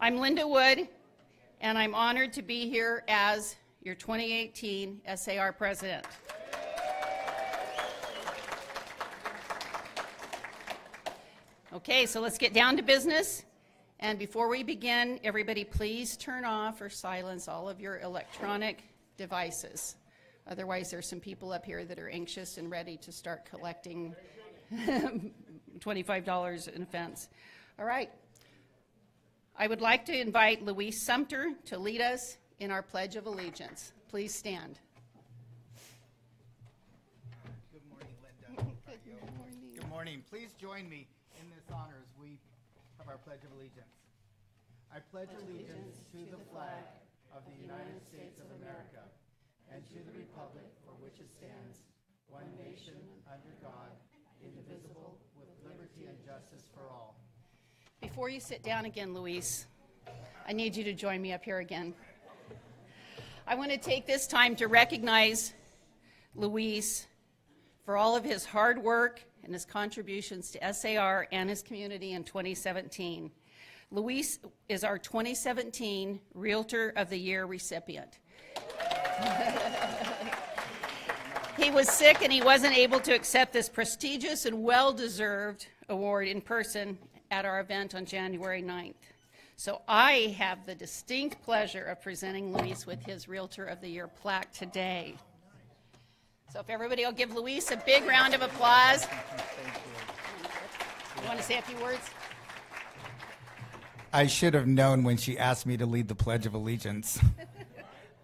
I'm Linda Wood, and I'm honored to be here as your 2018 SAR President. Okay, so let's get down to business. And before we begin, everybody please turn off or silence all of your electronic devices. Otherwise, there's some people up here that are anxious and ready to start collecting $25 in offense. All right. I would like to invite Louise Sumter to lead us in our Pledge of Allegiance. Please stand. Good morning, Linda. Good morning. Good morning. Please join me in this honor as we have our Pledge of Allegiance. I pledge allegiance to the flag of the United States of America and to the republic for which it stands, one nation, under God, indivisible, with liberty and justice for all. Before you sit down again, Louise, I need you to join me up here again. I want to take this time to recognize Luis for all of his hard work and his contributions to SAR and his community in 2017. Luis is our 2017 Realtor of the Year recipient. He was sick and he wasn't able to accept this prestigious and well-deserved award in person at our event on January 9th. So I have the distinct pleasure of presenting Luis with his Realtor of the Year plaque today. So if everybody will give Luis a big round of applause. You want to say a few words? I should have known when she asked me to lead the Pledge of Allegiance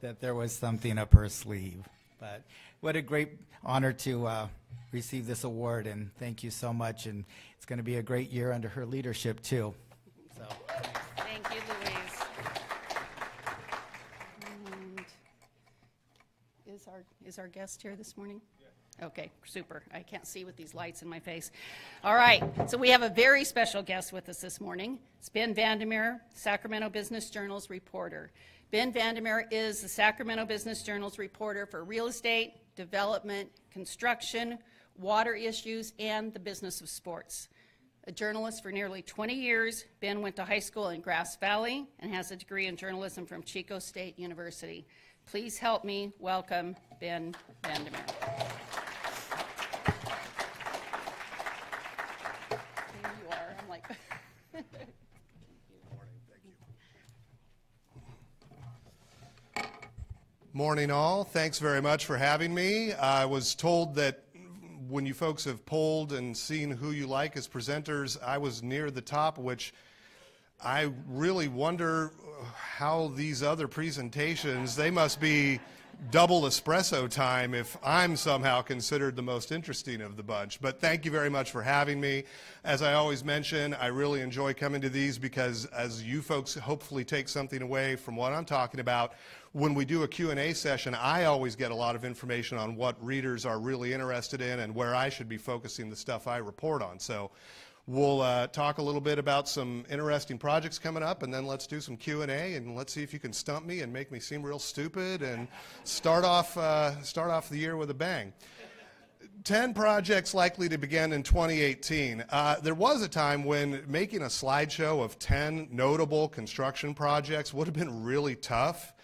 that there was something up her sleeve. But what a great honor to receive this award, and thank you so much. And it's going to be a great year under her leadership, too. So, thank you, Louise. And is our guest here this morning? Yeah. Okay, super. I can't see with these lights in my face. All right, so we have a very special guest with us this morning. It's Ben Vandermeer, Sacramento Business Journal's reporter. Ben Vandermeer is the Sacramento Business Journal's reporter for real estate, development, construction, water issues, and the business of sports. A journalist for nearly 20 years, Ben went to high school in Grass Valley and has a degree in journalism from Chico State University. Please help me welcome Ben Vandermeer. There you are. I'm like... Morning all. Thanks very much for having me. I was told that when you folks have polled and seen who you like as presenters, I was near the top, which I really wonder how these other presentations, they must be double espresso time if I'm somehow considered the most interesting of the bunch. But thank you very much for having me. As I always mention, I really enjoy coming to these because as you folks hopefully take something away from what I'm talking about, when we do a Q&A session, I always get a lot of information on what readers are really interested in and where I should be focusing the stuff I report on. So we'll talk a little bit about some interesting projects coming up, and then let's do some Q&A, and let's see if you can stump me and make me seem real stupid and start off the year with a bang. 10 projects likely to begin in 2018. There was a time when making a slideshow of 10 notable construction projects would have been really tough.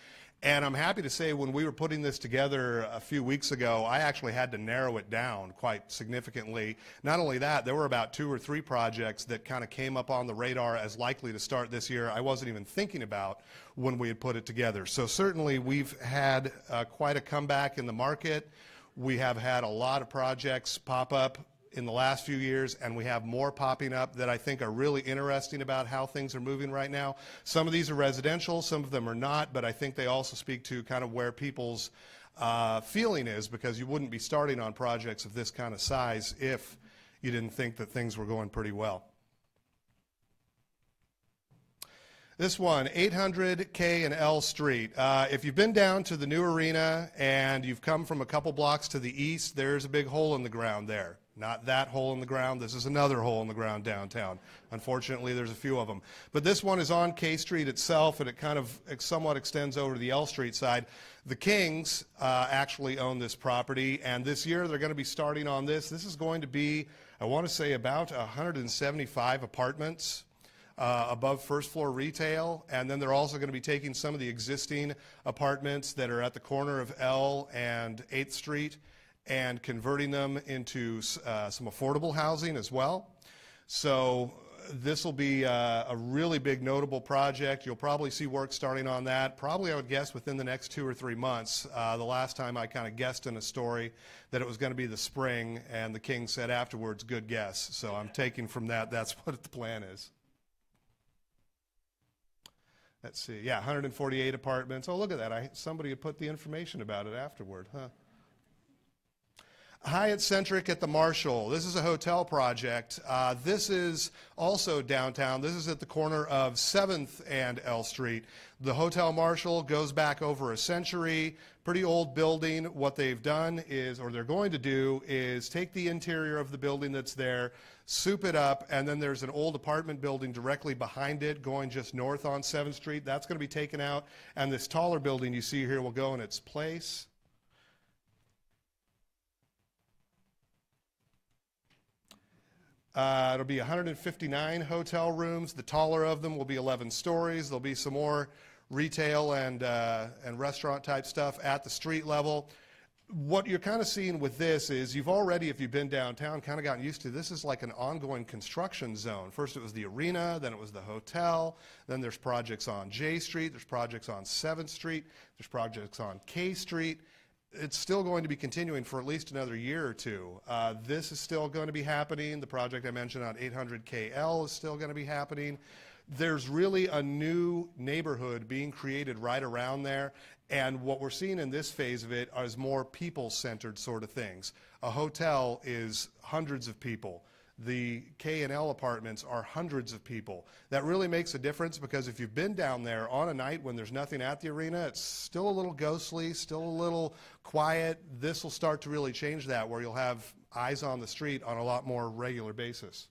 And I'm happy to say when we were putting this together a few weeks ago, I actually had to narrow it down quite significantly. Not only that, there were about 2 or 3 projects that kind of came up on the radar as likely to start this year I wasn't even thinking about when we had put it together. So certainly we've had quite a comeback in the market. We have had a lot of projects pop up in the last few years, and we have more popping up that I think are really interesting about how things are moving right now. Some of these are residential, some of them are not, but I think they also speak to kind of where people's feeling is, because you wouldn't be starting on projects of this kind of size if you didn't think that things were going pretty well. This one, 800 K and L Street. If you've been down to the new arena and you've come from a couple blocks to the east, there's a big hole in the ground there. Not that hole in the ground. This is another hole in the ground downtown. Unfortunately, there's a few of them. But this one is on K Street itself, and it somewhat extends over to the L Street side. The Kings actually own this property, and this year they're going to be starting on this. This is going to be, I want to say, about 175 apartments. above first floor retail, and then they're also going to be taking some of the existing apartments that are at the corner of L and 8th Street and converting them into some affordable housing as well. So this will be a really big notable project. You'll probably see work starting on that, probably I would guess within the next 2 or 3 months. The last time I kind of guessed in a story that it was going to be the spring, and the king said afterwards, good guess. So I'm taking from that, that's what the plan is. Let's see, yeah, 148 apartments. Oh, look at that. Somebody had put the information about it afterward, huh? Hyatt Centric at the Marshall. This is a hotel project. This is also downtown. This is at the corner of 7th and L Street. The Hotel Marshall goes back over a century, pretty old building. What they've done is, or they're going to do, is take the interior of the building that's there, soup it up, and then there's an old apartment building directly behind it going just north on 7th Street. That's going to be taken out, and this taller building you see here will go in its place. It'll be 159 hotel rooms. The taller of them will be 11 stories. There'll be some more retail and restaurant type stuff at the street level. What you're kind of seeing with this is you've already, if you've been downtown, kind of gotten used to this is like an ongoing construction zone. First it was the arena, then it was the hotel, then there's projects on J Street, there's projects on 7th Street, there's projects on K Street. It's still going to be continuing for at least another year or two. This is still going to be happening. The project I mentioned on 800 KL is still going to be happening. There's really a new neighborhood being created right around there, and what we're seeing in this phase of it is more people-centered sort of things. A hotel is hundreds of people. The K and L apartments are hundreds of people. That really makes a difference because if you've been down there on a night when there's nothing at the arena, it's still a little ghostly, still a little quiet. This will start to really change that, where you'll have eyes on the street on a lot more regular basis.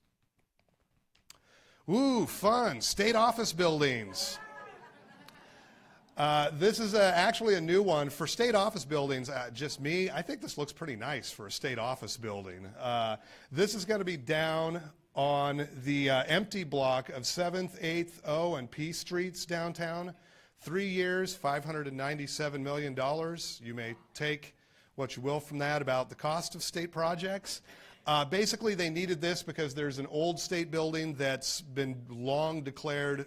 Ooh, fun. State office buildings. This is actually a new one. For state office buildings, just me, I think this looks pretty nice for a state office building. This is going to be down on the empty block of 7th, 8th, O, and P Streets downtown. 3 years, $597 million. You may take what you will from that about the cost of state projects. Basically, they needed this because there's an old state building that's been long declared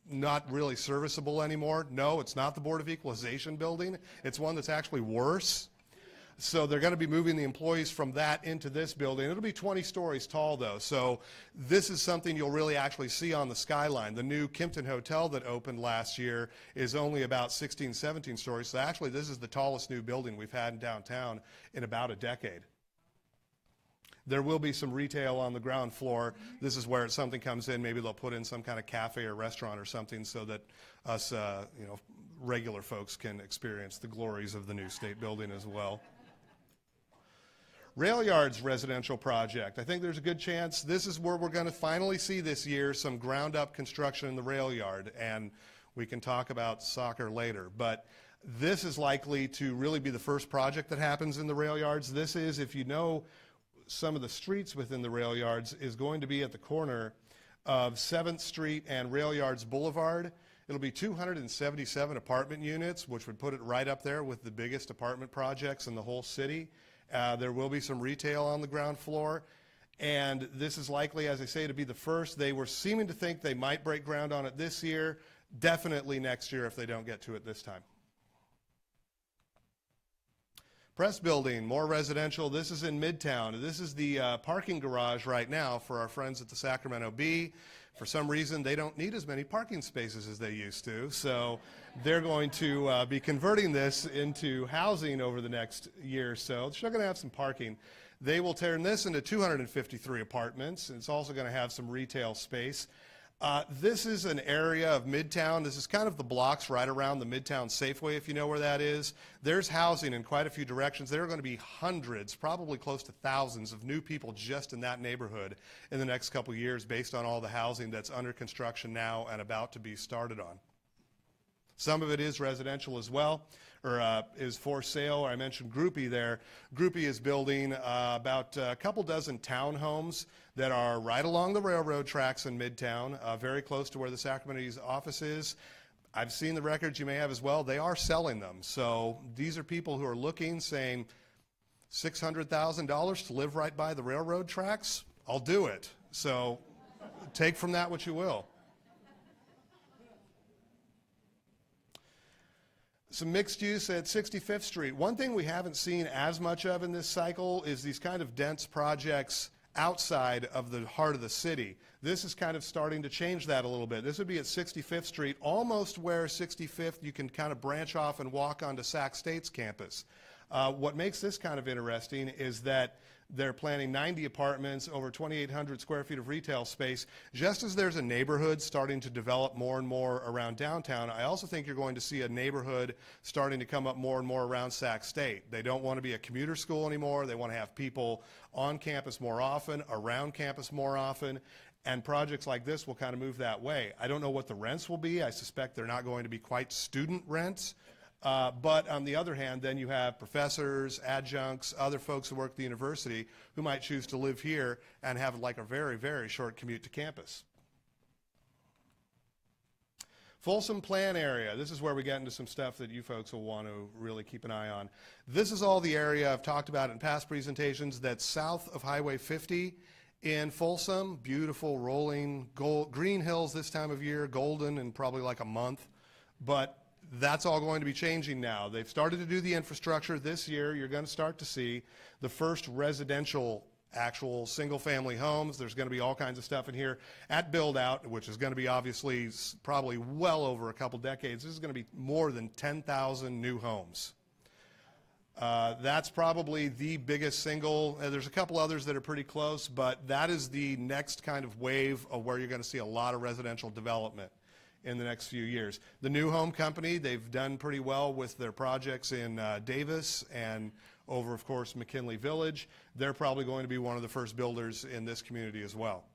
not really serviceable anymore. No, it's not the Board of Equalization building. It's one that's actually worse. So they're going to be moving the employees from that into this building. It'll be 20 stories tall, though. So this is something you'll really actually see on the skyline. The new Kimpton Hotel that opened last year is only about 16, 17 stories. So actually, this is the tallest new building we've had in downtown in about a decade. There will be some retail on the ground floor. This is where something comes in. Maybe they'll put in some kind of cafe or restaurant or something so that us, regular folks can experience the glories of the new state building as well. Rail Yards residential project. I think there's a good chance this is where we're going to finally see this year some ground-up construction in the rail yard, and we can talk about soccer later. But this is likely to really be the first project that happens in the rail yards. This is, if you know, some of the streets within the rail yards is going to be at the corner of 7th Street and Rail Yards Boulevard. It'll be 277 apartment units, which would put it right up there with the biggest apartment projects in the whole city. There will be some retail on the ground floor. And this is likely, as I say, to be the first. They were seeming to think they might break ground on it this year, definitely next year if they don't get to it this time. Press Building, more residential. This is in Midtown. This is the parking garage right now for our friends at the Sacramento Bee. For some reason, they don't need as many parking spaces as they used to, so they're going to be converting this into housing over the next year or so. They're still going to have some parking. They will turn this into 253 apartments. It's also going to have some retail space. This is an area of Midtown. This is kind of the blocks right around the Midtown Safeway, if you know where that is. There's housing in quite a few directions. There are going to be hundreds, probably close to thousands of new people just in that neighborhood in the next couple of years based on all the housing that's under construction now and about to be started on. Some of it is residential as well, or is for sale. I mentioned Groupie there. Groupie is building about a couple dozen townhomes that are right along the railroad tracks in Midtown, very close to where the Sacramento's office is. I've seen the records, you may have as well. They are selling them. So these are people who are looking, saying, $600,000 to live right by the railroad tracks? I'll do it. So take from that what you will. Some mixed use at 65th Street. One thing we haven't seen as much of in this cycle is these kind of dense projects outside of the heart of the city. This is kind of starting to change that a little bit. This would be at 65th Street, almost where 65th you can kind of branch off and walk onto Sac State's campus. What makes this kind of interesting is that they're planning 90 apartments, over 2,800 square feet of retail space. Just as there's a neighborhood starting to develop more and more around downtown, I also think you're going to see a neighborhood starting to come up more and more around Sac State. They don't want to be a commuter school anymore. They want to have people on campus more often, around campus more often, and projects like this will kind of move that way. I don't know what the rents will be. I suspect they're not going to be quite student rents. But on the other hand, then you have professors, adjuncts, other folks who work at the university who might choose to live here and have like a very, very short commute to campus. Folsom Plan area. This is where we get into some stuff that you folks will want to really keep an eye on. This is all the area I've talked about in past presentations that's south of Highway 50 in Folsom. Beautiful rolling green hills this time of year, golden in probably like a month. But that's all going to be changing now. They've started to do the infrastructure. This year, you're going to start to see the first residential, actual single-family homes. There's going to be all kinds of stuff in here at build-out, which is going to be obviously probably well over a couple decades. This is going to be more than 10,000 new homes. That's probably the biggest single. There's a couple others that are pretty close, but that is the next kind of wave of where you're going to see a lot of residential development in the next few years. The New Home Company, they've done pretty well with their projects in Davis and over, of course, McKinley Village. They're probably going to be one of the first builders in this community as well.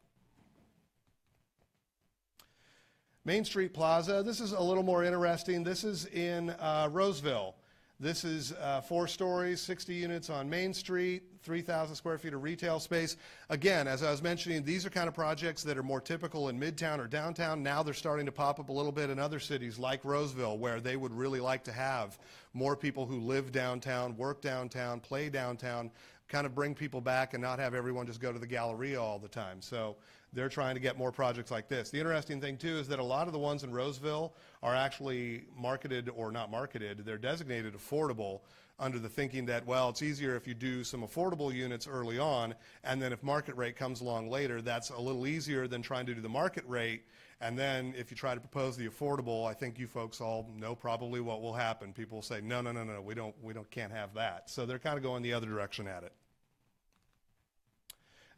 Main Street Plaza, this is a little more interesting. This is in Roseville. This is 4 stories, 60 units on Main Street, 3,000 square feet of retail space. Again, as I was mentioning, these are kind of projects that are more typical in Midtown or downtown. Now they're starting to pop up a little bit in other cities like Roseville, where they would really like to have more people who live downtown, work downtown, play downtown, kind of bring people back and not have everyone just go to the Galleria all the time. So they're trying to get more projects like this. The interesting thing, too, is that a lot of the ones in Roseville are actually marketed or not marketed. They're designated affordable under the thinking that, well, it's easier if you do some affordable units early on, and then if market rate comes along later, that's a little easier than trying to do the market rate. And then if you try to propose the affordable, I think you folks all know probably what will happen. People will say, no, we can't have that. So they're kind of going the other direction at it.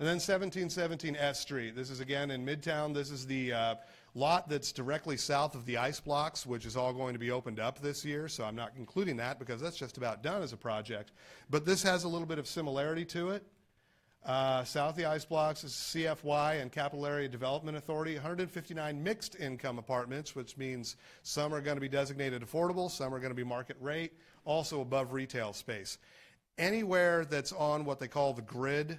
And then 1717 S Street. This is again in Midtown. This is the lot that's directly south of the ice blocks, which is all going to be opened up this year. So I'm not including that because that's just about done as a project. But this has a little bit of similarity to it. South of the ice blocks is CFY and Capital Area Development Authority. 159 mixed income apartments, which means some are going to be designated affordable, some are going to be market rate, also above retail space. Anywhere that's on what they call the grid,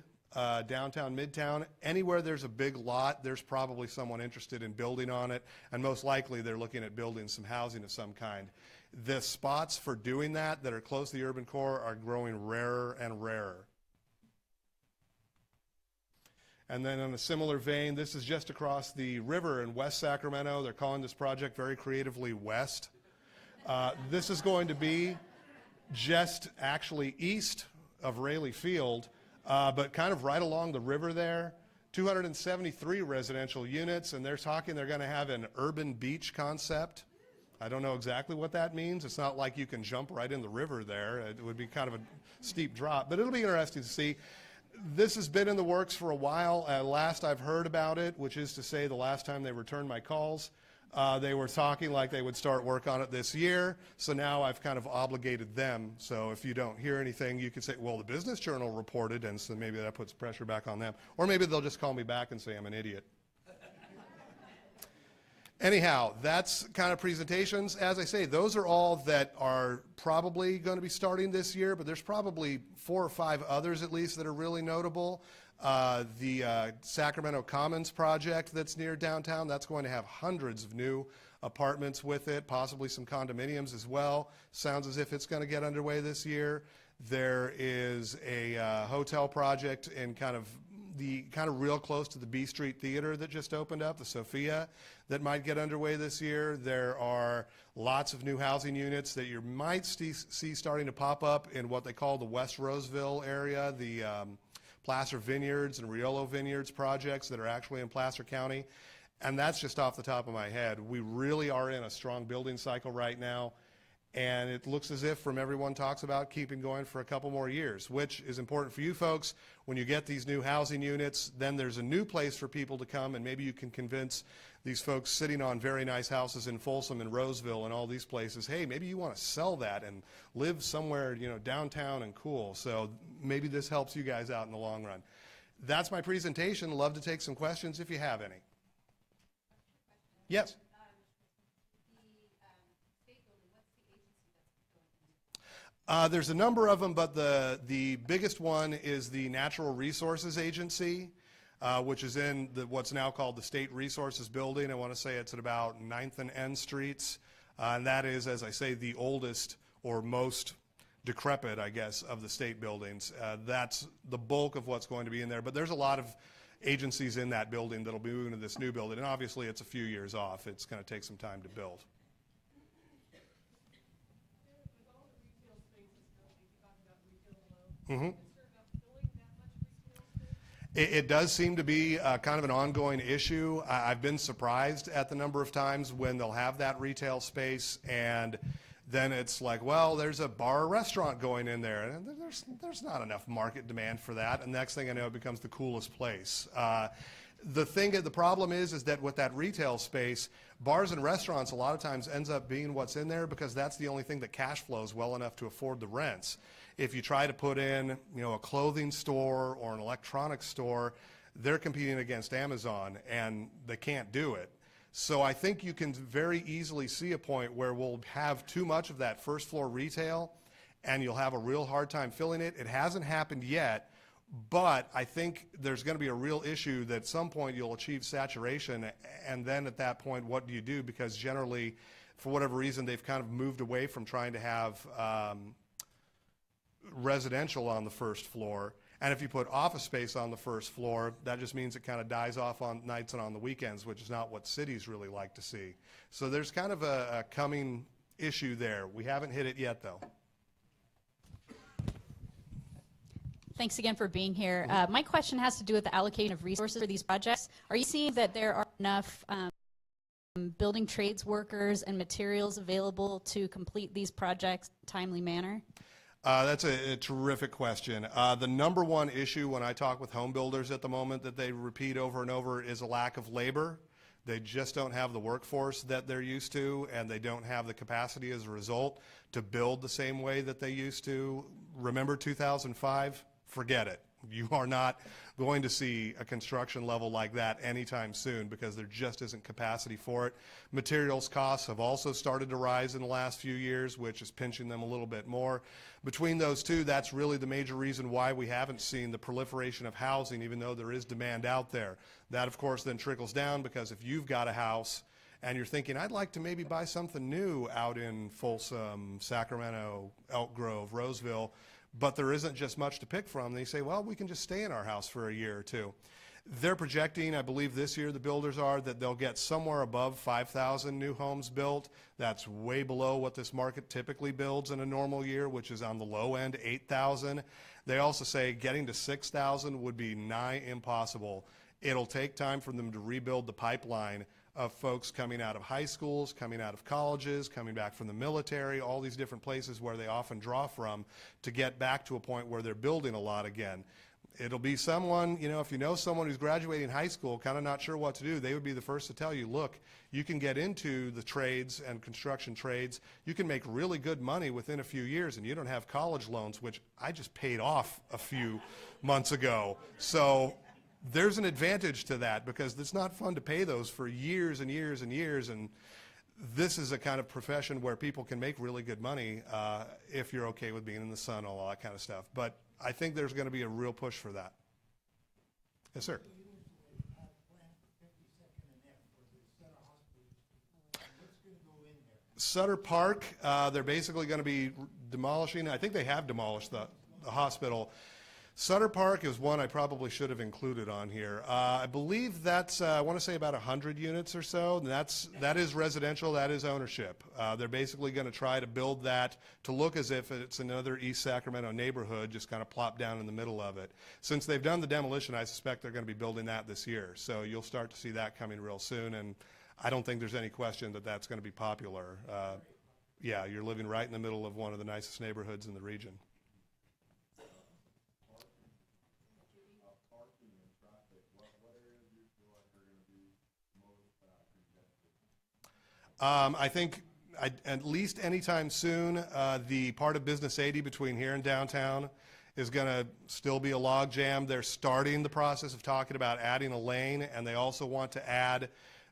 downtown, Midtown, anywhere there's a big lot, there's probably someone interested in building on it, and most likely they're looking at building some housing of some kind. The spots for doing that are close to the urban core are growing rarer and rarer. And then in a similar vein, this is just across the river in West Sacramento. They're calling this project very creatively West. This is going to be just actually east of Raley Field, but kind of right along the river there. 273 residential units, and they're talking they're going to have an urban beach concept. I don't know exactly what that means. It's not like you can jump right in the river there. It would be kind of a steep drop, but it'll be interesting to see. This has been in the works for a while. Last I've heard about it, which is to say the last time they returned my calls, they were talking like they would start work on it this year. So now I've kind of obligated them. So if you don't hear anything, you can say, well, the Business Journal reported, and so maybe that puts pressure back on them. Or maybe they'll just call me back and say I'm an idiot. anyhow, that's kind of presentations. As I say, those are all that are probably going to be starting this year, but there's probably 4 or 5 others at least that are really notable. The Sacramento Commons project that's near downtown, that's going to have hundreds of new apartments with it, possibly some condominiums as well. Sounds as if it's going to get underway this year. There is a hotel project in kind of real close to the B Street Theater that just opened up, the Sophia, that might get underway this year. There are lots of new housing units that you might see starting to pop up in what they call the West Roseville area, the Placer Vineyards and Riolo Vineyards projects that are actually in Placer County. And that's just off the top of my head. We really are in a strong building cycle right now. And it looks as if, from everyone talks about, keeping going for a couple more years, which is important for you folks. When you get these new housing units, then there's a new place for people to come, and maybe you can convince these folks sitting on very nice houses in Folsom and Roseville and all these places, hey, maybe you want to sell that and live somewhere, you know, downtown and cool. So maybe this helps you guys out in the long run. That's my presentation. Love to take some questions if you have any. Yes? There's a number of them, but the biggest one is the Natural Resources Agency, which is in what's now called the State Resources Building. I want to say it's at about 9th and N Streets. And that is, as I say, the oldest or most decrepit, I guess, of the state buildings. That's the bulk of what's going to be in there. But there's a lot of agencies in that building that'll be moving to this new building. And obviously, it's a few years off. It's going to take some time to build. Mm-hmm. It does seem to be kind of an ongoing issue. I've been surprised at the number of times when they'll have that retail space and then it's like, well, there's a bar or restaurant going in there, and there's not enough market demand for that, and next thing I know, it becomes the coolest place. The problem is that with that retail space, bars and restaurants a lot of times ends up being what's in there because that's the only thing that cash flows well enough to afford the rents. If you try to put in, you know, a clothing store or an electronics store, they're competing against Amazon, and they can't do it. So I think you can very easily see a point where we'll have too much of that first floor retail, and you'll have a real hard time filling it. It hasn't happened yet, but I think there's going to be a real issue that at some point you'll achieve saturation, and then at that point, what do you do? Because generally, for whatever reason, they've kind of moved away from trying to have residential on the first floor, and if you put office space on the first floor, that just means it kind of dies off on nights and on the weekends, which is not what cities really like to see. So there's kind of a coming issue there. We haven't hit it yet, though. Thanks again for being here. My question has to do with the allocation of resources for these projects. Are you seeing that there are enough building trades workers and materials available to complete these projects in a timely manner? That's a terrific question. The number one issue when I talk with home builders at the moment that they repeat over and over is a lack of labor. They just don't have the workforce that they're used to, and they don't have the capacity as a result to build the same way that they used to. Remember 2005? Forget it. You are not going to see a construction level like that anytime soon because there just isn't capacity for it. Materials costs have also started to rise in the last few years, which is pinching them a little bit more. Between those two, that's really the major reason why we haven't seen the proliferation of housing, even though there is demand out there. That, of course, then trickles down because if you've got a house and you're thinking, I'd like to maybe buy something new out in Folsom, Sacramento, Elk Grove, Roseville, but there isn't just much to pick from. They say, well, we can just stay in our house for a year or two. They're projecting, I believe this year the builders are, that they'll get somewhere above 5,000 new homes built. That's way below what this market typically builds in a normal year, which is on the low end, 8,000. They also say getting to 6,000 would be nigh impossible. It'll take time for them to rebuild the pipeline of folks coming out of high schools, coming out of colleges, coming back from the military, all these different places where they often draw from to get back to a point where they're building a lot again. It'll be someone, you know, if you know someone who's graduating high school, kind of not sure what to do, they would be the first to tell you, look, you can get into the trades and construction trades. You can make really good money within a few years, and you don't have college loans, which I just paid off a few months ago. So there's an advantage to that because it's not fun to pay those for years and years and years. And this is a kind of profession where people can make really good money if you're okay with being in the sun, all that kind of stuff. But I think there's going to be a real push for that. Yes, sir. Sutter Park, they're basically going to be demolishing. I think they have demolished the hospital. Sutter Park is one I probably should have included on here. I believe that's, I want to say about 100 units or so. And that is residential, that is ownership. They're basically going to try to build that to look as if it's another East Sacramento neighborhood, just kind of plop down in the middle of it. Since they've done the demolition, I suspect they're going to be building that this year. So you'll start to see that coming real soon. And I don't think there's any question that that's going to be popular. Yeah, you're living right in the middle of one of the nicest neighborhoods in the region. I think at least anytime soon, the part of Business 80 between here and downtown is going to still be a log jam. They're starting the process of talking about adding a lane, and they also want to add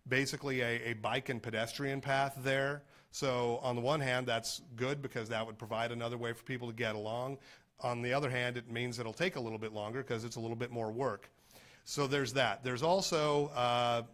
basically a bike and pedestrian path there. So on the one hand, that's good because that would provide another way for people to get along. On the other hand, it means it'll take a little bit longer because it's a little bit more work. So there's that. There's also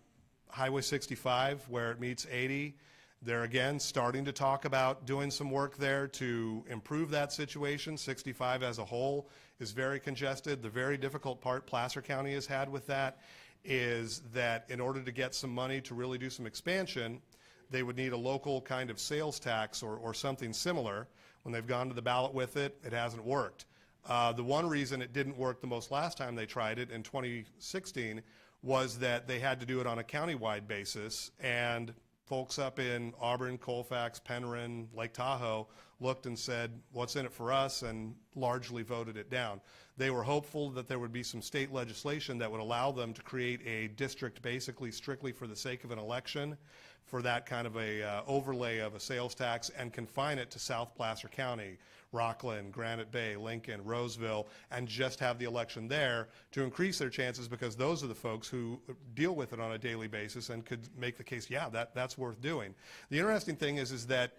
Highway 65 where it meets 80. They're again starting to talk about doing some work there to improve that situation. 65 as a whole is very congested. The very difficult part Placer County has had with that is that in order to get some money to really do some expansion, they would need a local kind of sales tax or something similar. When they've gone to the ballot with it, it hasn't worked. The one reason it didn't work the most last time they tried it in 2016 was that they had to do it on a countywide basis, and folks up in Auburn, Colfax, Penryn, Lake Tahoe looked and said, what's in it for us, and largely voted it down. They were hopeful that there would be some state legislation that would allow them to create a district basically strictly for the sake of an election for that kind of a overlay of a sales tax and confine it to South Placer County, Rockland, Granite Bay, Lincoln, Roseville, and just have the election there to increase their chances because those are the folks who deal with it on a daily basis and could make the case, yeah, that's worth doing. The interesting thing is that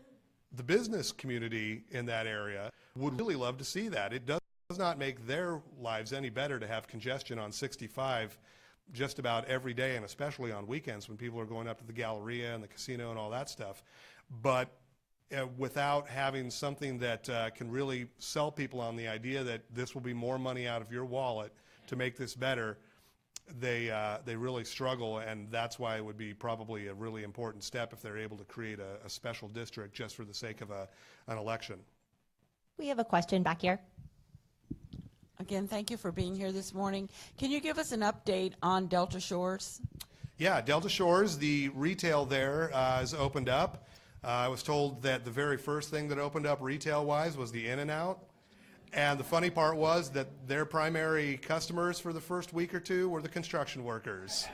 the business community in that area would really love to see that. It does not make their lives any better to have congestion on 65 just about every day, and especially on weekends when people are going up to the Galleria and the casino and all that stuff. But without having something that can really sell people on the idea that this will be more money out of your wallet to make this better, they really struggle, and that's why it would be probably a really important step if they're able to create a special district just for the sake of an election. We have a question back here. Again, thank you for being here this morning. Can you give us an update on Delta Shores? Yeah, Delta Shores, the retail there is opened up. I was told that the very first thing that opened up retail-wise was the In-N-Out. And the funny part was that their primary customers for the first week or two were the construction workers.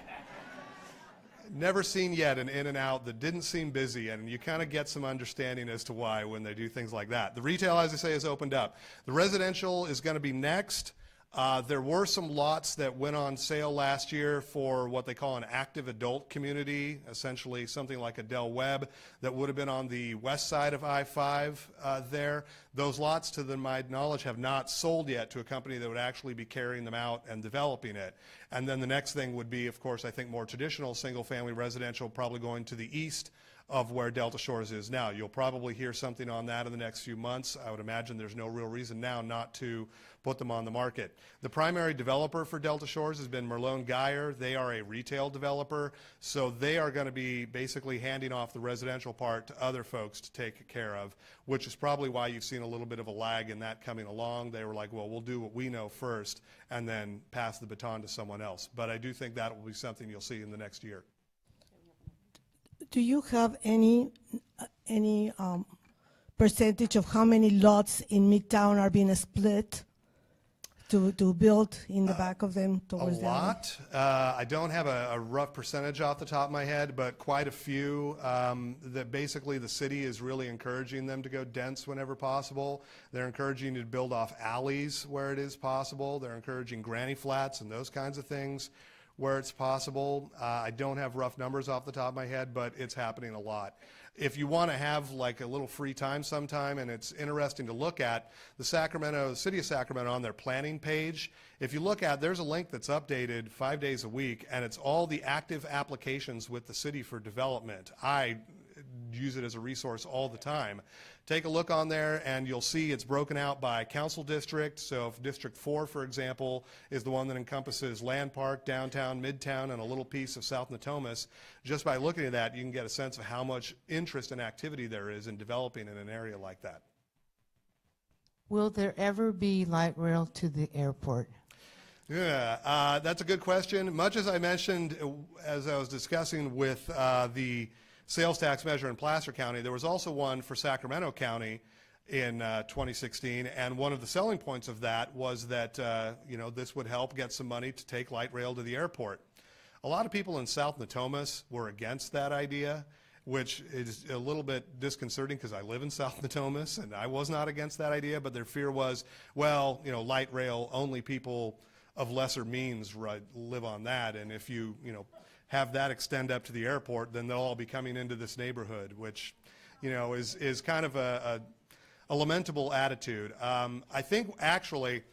Never seen yet an In-N-Out that didn't seem busy, and you kind of get some understanding as to why when they do things like that. The retail, as I say, is opened up. The residential is going to be next. There were some lots that went on sale last year for what they call an active adult community, essentially something like a Del Webb that would have been on the west side of I-5 there. Those lots, to my knowledge, have not sold yet to a company that would actually be carrying them out and developing it. And then the next thing would be, of course, I think more traditional single-family residential, probably going to the east of where Delta Shores is now. You'll probably hear something on that in the next few months. I would imagine there's no real reason now not to put them on the market. The primary developer for Delta Shores has been Merlone Geyer. They are a retail developer, so they are going to be basically handing off the residential part to other folks to take care of, which is probably why you've seen a little bit of a lag in that coming along. They were like, well, we'll do what we know first and then pass the baton to someone else. But I do think that will be something you'll see in the next year. Do you have any percentage of how many lots in Midtown are being split to build in the back of them A towards the alley? lot. I don't have a rough percentage off the top of my head, but quite a few. That basically the city is really encouraging them to go dense whenever possible. They're encouraging you to build off alleys where it is possible. They're encouraging granny flats and those kinds of things where it's possible. I don't have rough numbers off the top of my head, but it's happening a lot. If you want to have like a little free time sometime, and it's interesting to look at, the City of Sacramento on their planning page, if you look at, there's a link that's updated 5 days a week, and it's all the active applications with the city for development. I use it as a resource all the time. Take a look on there and you'll see it's broken out by council district. So if District 4, for example, is the one that encompasses Land Park, downtown, midtown, and a little piece of South Natomas, just by looking at that, you can get a sense of how much interest and activity there is in developing in an area like that. Will there ever be light rail to the airport? Yeah, that's a good question. Much as I mentioned as I was discussing with the sales tax measure in Placer County, there was also one for Sacramento County in 2016, and one of the selling points of that was that this would help get some money to take light rail to the airport. A lot of people in South Natomas were against that idea, which is a little bit disconcerting because I live in South Natomas and I was not against that idea, but their fear was, well, light rail, only people of lesser means live on that, and if you have that extend up to the airport, then they'll all be coming into this neighborhood, which, is kind of a lamentable attitude. I think actually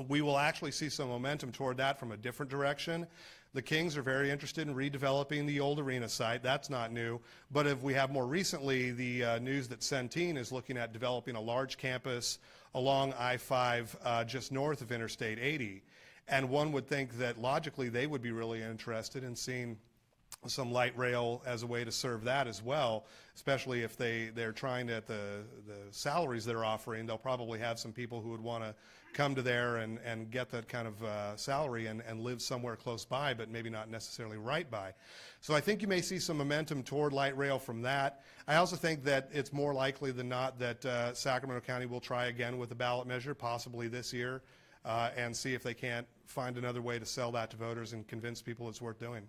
we will actually see some momentum toward that from a different direction. The Kings are very interested in redeveloping the old arena site. That's not new. But if we have more recently the news that Centene is looking at developing a large campus along I-5 just north of Interstate 80. And one would think that logically they would be really interested in seeing some light rail as a way to serve that as well, especially if they're trying to, at the salaries they're offering, they'll probably have some people who would want to come to there and get that kind of salary and live somewhere close by, but maybe not necessarily right by. So I think you may see some momentum toward light rail from that. I also think that it's more likely than not that Sacramento County will try again with a ballot measure, possibly this year, and see if they can't find another way to sell that to voters and convince people it's worth doing.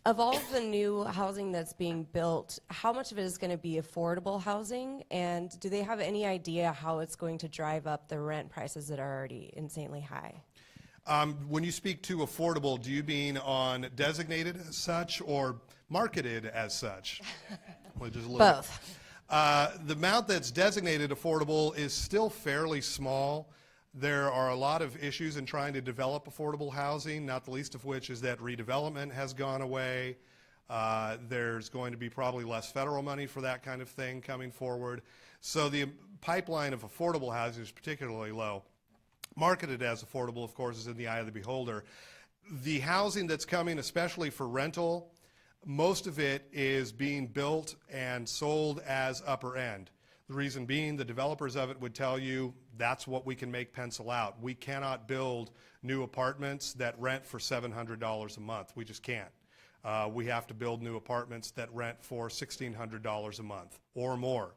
Of all the new housing that's being built, how much of it is going to be affordable housing? And do they have any idea how it's going to drive up the rent prices that are already insanely high? When you speak to affordable, do you mean on designated as such or marketed as such? Which is a little Both. The amount that's designated affordable is still fairly small. There are a lot of issues in trying to develop affordable housing, not the least of which is that redevelopment has gone away. There's going to be probably less federal money for that kind of thing coming forward. So the pipeline of affordable housing is particularly low. Marketed as affordable, of course, is in the eye of the beholder. The housing that's coming, especially for rental, most of it is being built and sold as upper end. The reason being, the developers of it would tell you that's what we can make pencil out. We cannot build new apartments that rent for $700 a month. We just can't. We have to build new apartments that rent for $1,600 a month or more.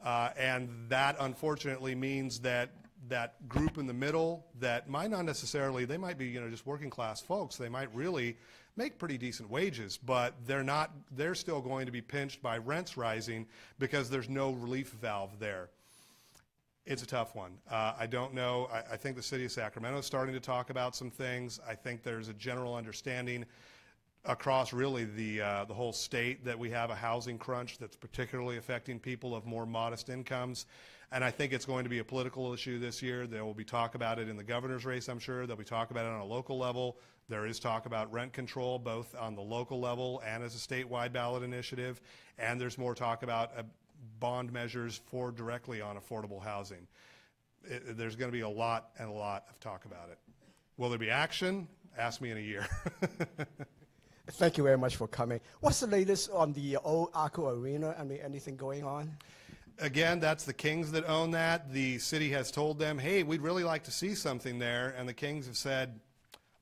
And that unfortunately means that that group in the middle that might not necessarily, they might be just working class folks. They might really make pretty decent wages, but they're still going to be pinched by rents rising because there's no relief valve there. It's a tough one. I don't know. I think the city of Sacramento is starting to talk about some things. I think there's a general understanding across really the whole state that we have a housing crunch that's particularly affecting people of more modest incomes. And I think it's going to be a political issue this year. There will be talk about it in the governor's race, I'm sure. There'll be talk about it on a local level. There is talk about rent control, both on the local level and as a statewide ballot initiative. And there's more talk about bond measures for directly on affordable housing. There's going to be a lot and a lot of talk about it. Will there be action? Ask me in a year. Thank you very much for coming. What's the latest on the old Arco Arena? I mean, anything going on? Again, that's the Kings that own that. The city has told them, hey, we'd really like to see something there, and the Kings have said,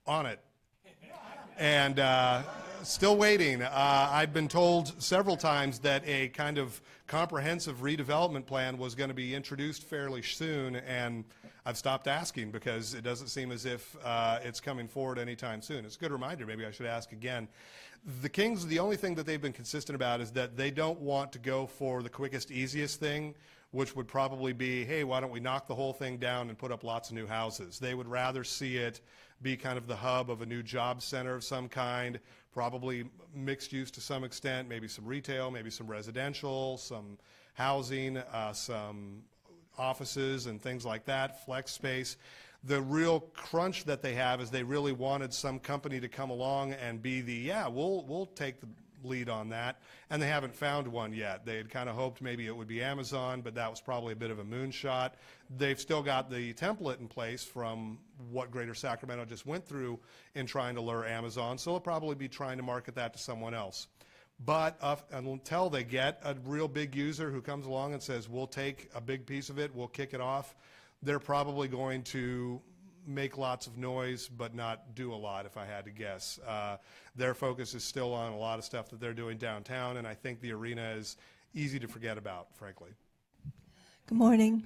on it. And Still waiting. I've been told several times that a kind of comprehensive redevelopment plan was going to be introduced fairly soon, and I've stopped asking because it doesn't seem as if it's coming forward anytime soon. It's a good reminder. Maybe I should ask again. The Kings, the only thing that they've been consistent about is that they don't want to go for the quickest, easiest thing, which would probably be, hey, why don't we knock the whole thing down and put up lots of new houses? They would rather see it be kind of the hub of a new job center of some kind, probably mixed use to some extent, maybe some retail, maybe some residential, some housing, some offices and things like that, flex space. The real crunch that they have is they really wanted some company to come along and be the, yeah, we'll take the lead on that, and they haven't found one yet. They had kind of hoped maybe it would be Amazon, but that was probably a bit of a moonshot. They've still got the template in place from what Greater Sacramento just went through in trying to lure Amazon, so they'll probably be trying to market that to someone else. But until they get a real big user who comes along and says, we'll take a big piece of it, we'll kick it off, they're probably going to make lots of noise but not do a lot, if I had to guess. Their focus is still on a lot of stuff that they're doing downtown, and I think the arena is easy to forget about, frankly. Good morning.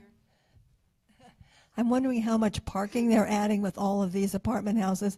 I'm wondering how much parking they're adding with all of these apartment houses.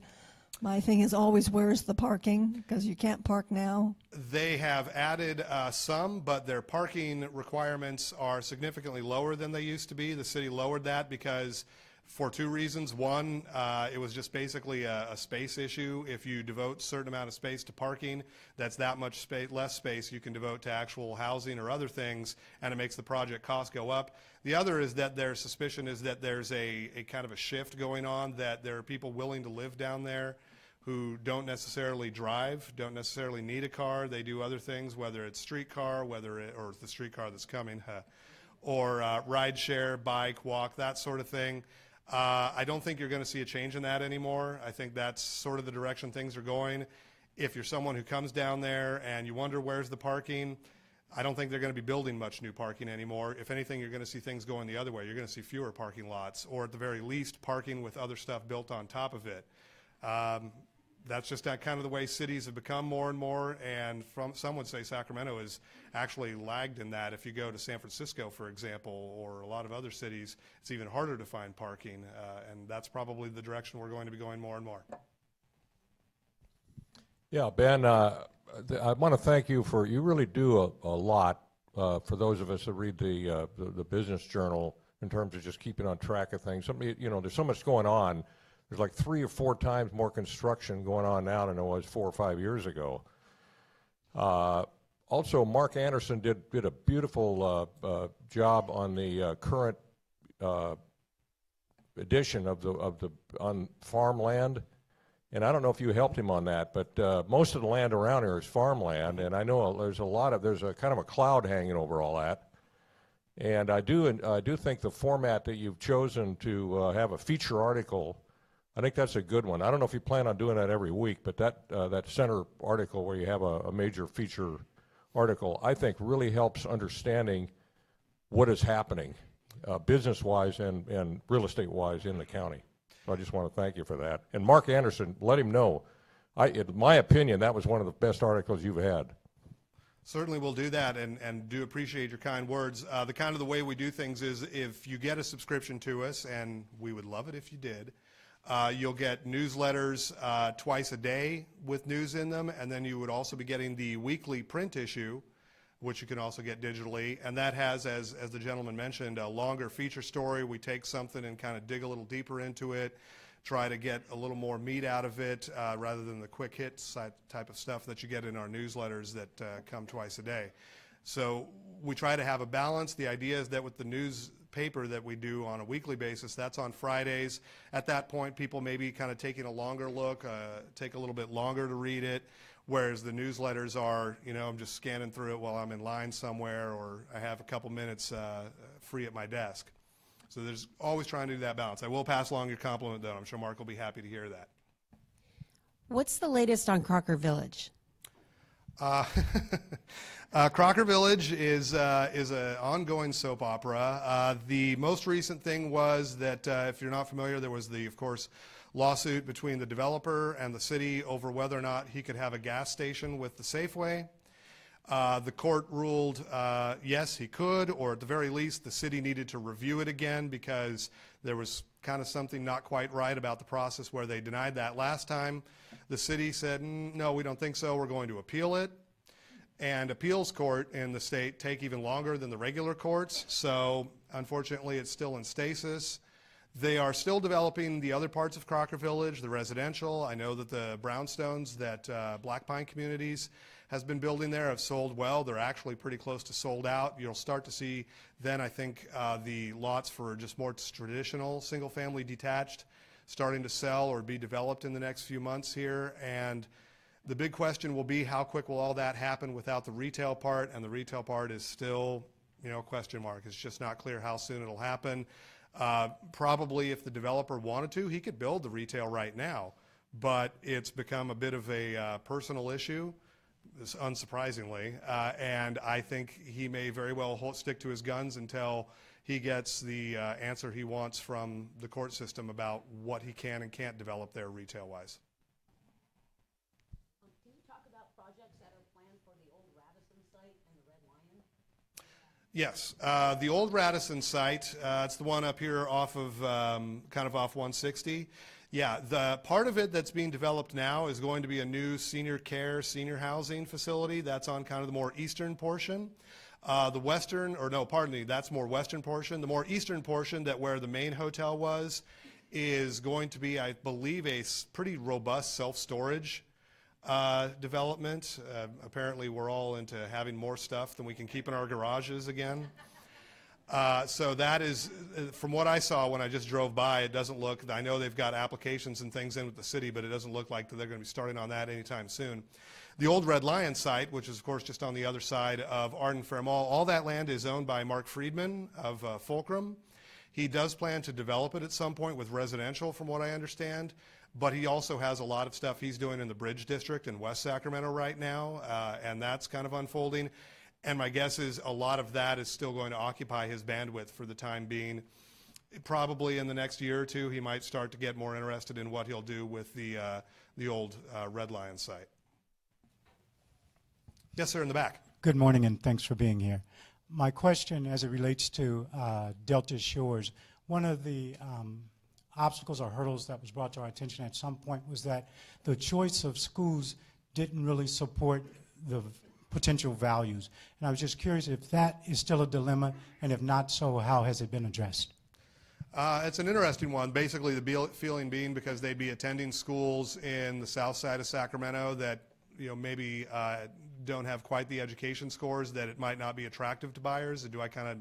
My thing is always, where's the parking? Because you can't park now. They have added some, but their parking requirements are significantly lower than they used to be. The city lowered that because for two reasons. One, it was just basically a space issue. If you devote a certain amount of space to parking, that's that much less space you can devote to actual housing or other things, and it makes the project cost go up. The other is that their suspicion is that there's a kind of a shift going on, that there are people willing to live down there who don't necessarily drive, don't necessarily need a car. They do other things, whether it's streetcar, or the streetcar that's coming, or ride share, bike, walk, that sort of thing. I don't think you're going to see a change in that anymore. I think that's sort of the direction things are going. If you're someone who comes down there and you wonder where's the parking, I don't think they're going to be building much new parking anymore. If anything, you're going to see things going the other way. You're going to see fewer parking lots, or at the very least, parking with other stuff built on top of it. That's just kind of the way cities have become more and more, and some would say Sacramento is actually lagged in that. If you go to San Francisco, for example, or a lot of other cities, it's even harder to find parking, and that's probably the direction we're going to be going more and more. Yeah, Ben, I want to thank you for, you really do a lot for those of us that read the business journal in terms of just keeping on track of things. There's so much going on. There's like 3 or 4 times more construction going on now than there was 4 or 5 years ago. Also, Mark Anderson did a beautiful job on the current edition of the on farmland, and I don't know if you helped him on that, but most of the land around here is farmland, and I know there's a kind of a cloud hanging over all that. And I do think the format that you've chosen to have a feature article, I think that's a good one. I don't know if you plan on doing that every week, but that center article where you have a major feature article, I think really helps understanding what is happening business-wise and real estate-wise in the county. So I just want to thank you for that. And Mark Anderson, let him know, in my opinion, that was one of the best articles you've had. Certainly we'll do that, and do appreciate your kind words. The way we do things is if you get a subscription to us, and we would love it if you did, you'll get newsletters twice a day with news in them, and then you would also be getting the weekly print issue, which you can also get digitally, and that has, as the gentleman mentioned, a longer feature story. We take something and kind of dig a little deeper into it, try to get a little more meat out of it rather than the quick hits type of stuff that you get in our newsletters that come twice a day. So we try to have a balance. The idea is that with the newspaper that we do on a weekly basis, that's on Fridays. At that point, people may be kind of taking a longer look, take a little bit longer to read it, whereas the newsletters are, I'm just scanning through it while I'm in line somewhere, or I have a couple minutes free at my desk. So there's always trying to do that balance. I will pass along your compliment, though. I'm sure Mark will be happy to hear that. What's the latest on Crocker Village? Crocker Village is an ongoing soap opera. The most recent thing was that, if you're not familiar, there was of course, lawsuit between the developer and the city over whether or not he could have a gas station with the Safeway. The court ruled yes, he could, or at the very least, the city needed to review it again because there was kind of something not quite right about the process where they denied that last time. The city said, no, we don't think so, we're going to appeal it. And appeals court in the state take even longer than the regular courts, so unfortunately it's still in stasis. They are still developing the other parts of Crocker Village, the residential. I know that the brownstones that Black Pine Communities has been building there have sold well. They're actually pretty close to sold out. You'll start to see then, I think, the lots for just more traditional single-family detached starting to sell or be developed in the next few months here. And the big question will be how quick will all that happen without the retail part, and the retail part is still, a question mark. It's just not clear how soon it'll happen. Probably if the developer wanted to, he could build the retail right now, but it's become a bit of a personal issue, unsurprisingly, and I think he may very well stick to his guns until he gets the answer he wants from the court system about what he can and can't develop there retail-wise. Can you talk about projects that are planned for the old Radisson site and the Red Lion? Yes, the old Radisson site, it's the one up here off of, kind of off 160. Yeah, the part of it that's being developed now is going to be a new senior care, senior housing facility. That's on kind of the more eastern portion. The western, or no, pardon me, that's more western portion. The more eastern portion, that where the main hotel was, is going to be, I believe, a pretty robust self-storage development. Apparently we're all into having more stuff than we can keep in our garages again. So that is, from what I saw when I just drove by, it doesn't look, I know they've got applications and things in with the city, but it doesn't look like they're going to be starting on that anytime soon. The old Red Lion site, which is of course just on the other side of Arden Fair Mall, all that land is owned by Mark Friedman of Fulcrum. He does plan to develop it at some point with residential, from what I understand, but he also has a lot of stuff he's doing in the Bridge District in West Sacramento right now, and that's kind of unfolding. And my guess is a lot of that is still going to occupy his bandwidth for the time being. Probably in the next year or two, he might start to get more interested in what he'll do with the old Red Lion site. Yes, sir, in the back. Good morning, and thanks for being here. My question, as it relates to Delta Shores, one of the obstacles or hurdles that was brought to our attention at some point was that the choice of schools didn't really support the potential values. And I was just curious if that is still a dilemma, and if not so, how has it been addressed? It's an interesting one. Basically, the feeling being because they'd be attending schools in the south side of Sacramento that maybe don't have quite the education scores, that it might not be attractive to buyers. Do I kind of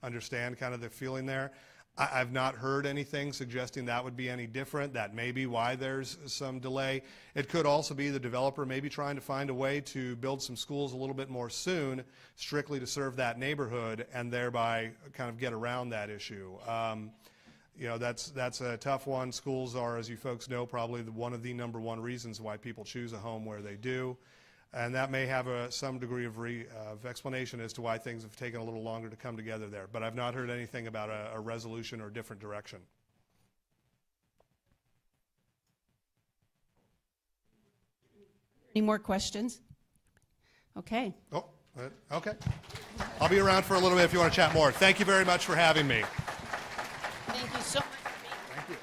understand kind of the feeling there? I've not heard anything suggesting that would be any different. That may be why there's some delay. It could also be the developer maybe trying to find a way to build some schools a little bit more soon, strictly to serve that neighborhood, and thereby kind of get around that issue. That's a tough one. Schools are, as you folks know, probably one of the #1 reasons why people choose a home where they do. And that may have some degree of explanation as to why things have taken a little longer to come together there. But I've not heard anything about a resolution or different direction. Any more questions? Okay. Oh, okay. I'll be around for a little bit if you want to chat more. Thank you very much for having me. Thank you so much. Thank you.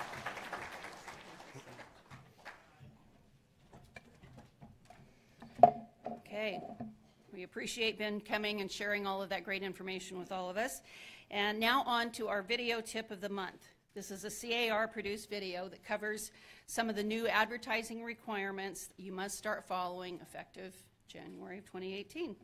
Okay, we appreciate Ben coming and sharing all of that great information with all of us. And now on to our video tip of the month. This is a SAR produced video that covers some of the new advertising requirements that you must start following effective January of 2018.